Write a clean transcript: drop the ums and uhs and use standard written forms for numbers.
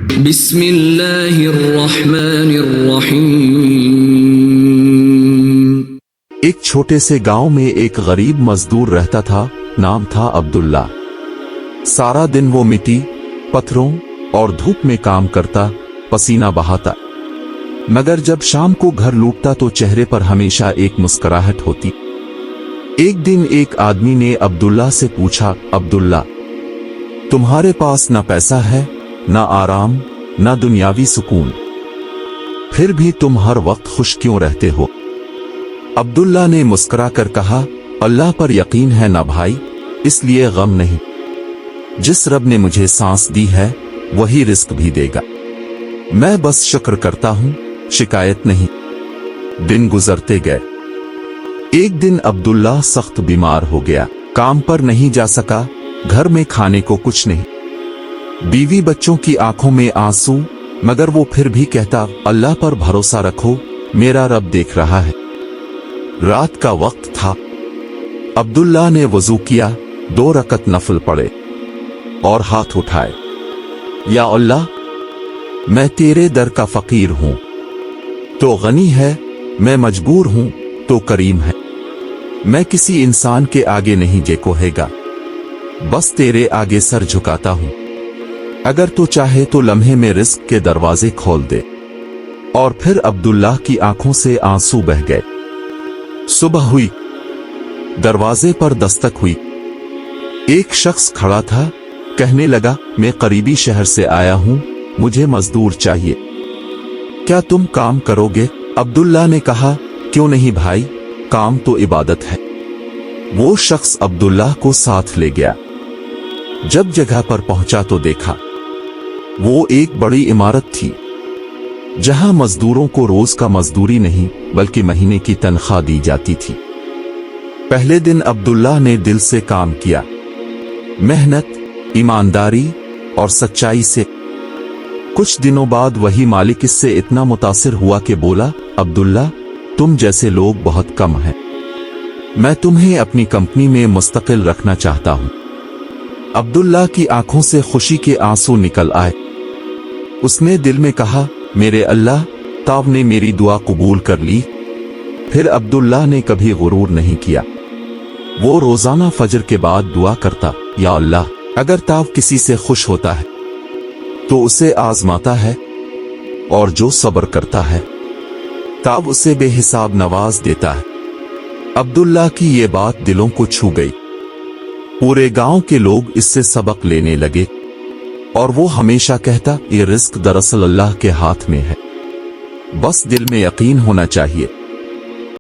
بسم اللہ الرحمن الرحیم۔ ایک چھوٹے سے گاؤں میں ایک غریب مزدور رہتا تھا، نام تھا عبداللہ۔ سارا دن وہ مٹی، پتھروں اور دھوپ میں کام کرتا، پسینہ بہاتا، مگر جب شام کو گھر لوٹتا تو چہرے پر ہمیشہ ایک مسکراہٹ ہوتی۔ ایک دن ایک آدمی نے عبداللہ سے پوچھا، عبداللہ، تمہارے پاس نہ پیسہ ہے، نہ آرام، نہ دنیاوی سکون، پھر بھی تم ہر وقت خوش کیوں رہتے ہو؟ عبداللہ نے مسکرا کر کہا، اللہ پر یقین ہے نا بھائی، اس لیے غم نہیں۔ جس رب نے مجھے سانس دی ہے وہی رزق بھی دے گا، میں بس شکر کرتا ہوں، شکایت نہیں۔ دن گزرتے گئے۔ ایک دن عبداللہ سخت بیمار ہو گیا، کام پر نہیں جا سکا، گھر میں کھانے کو کچھ نہیں، بیوی بچوں کی آنکھوں میں آنسو، مگر وہ پھر بھی کہتا، اللہ پر بھروسہ رکھو، میرا رب دیکھ رہا ہے۔ رات کا وقت تھا، عبداللہ نے وضو کیا، 2 رکعت نفل پڑھے اور ہاتھ اٹھائے، یا اللہ، میں تیرے در کا فقیر ہوں، تو غنی ہے، میں مجبور ہوں، تو کریم ہے، میں کسی انسان کے آگے نہیں جھکے گا، بس تیرے آگے سر جھکاتا ہوں، اگر تو چاہے تو لمحے میں رزق کے دروازے کھول دے۔ اور پھر عبداللہ کی آنکھوں سے آنسو بہہ گئے۔ صبح ہوئی، دروازے پر دستک ہوئی، ایک شخص کھڑا تھا، کہنے لگا، میں قریبی شہر سے آیا ہوں، مجھے مزدور چاہیے، کیا تم کام کرو گے؟ عبداللہ نے کہا، کیوں نہیں بھائی، کام تو عبادت ہے۔ وہ شخص عبداللہ کو ساتھ لے گیا۔ جب جگہ پر پہنچا تو دیکھا وہ ایک بڑی عمارت تھی، جہاں مزدوروں کو روز کا مزدوری نہیں بلکہ مہینے کی تنخواہ دی جاتی تھی۔ پہلے دن عبداللہ نے دل سے کام کیا، محنت، ایمانداری اور سچائی سے۔ کچھ دنوں بعد وہی مالک اس سے اتنا متاثر ہوا کہ بولا، عبداللہ، تم جیسے لوگ بہت کم ہیں، میں تمہیں اپنی کمپنی میں مستقل رکھنا چاہتا ہوں۔ عبداللہ کی آنکھوں سے خوشی کے آنسو نکل آئے۔ اس نے دل میں کہا، میرے اللہ، تاب نے میری دعا قبول کر لی۔ پھر عبداللہ نے کبھی غرور نہیں کیا، وہ روزانہ فجر کے بعد دعا کرتا، یا اللہ، اگر تاب کسی سے خوش ہوتا ہے تو اسے آزماتا ہے، اور جو صبر کرتا ہے تاب اسے بے حساب نواز دیتا ہے۔ عبداللہ کی یہ بات دلوں کو چھو گئی۔ پورے گاؤں کے لوگ اس سے سبق لینے لگے، اور وہ ہمیشہ کہتا، یہ رزق دراصل اللہ کے ہاتھ میں ہے، بس دل میں یقین ہونا چاہیے۔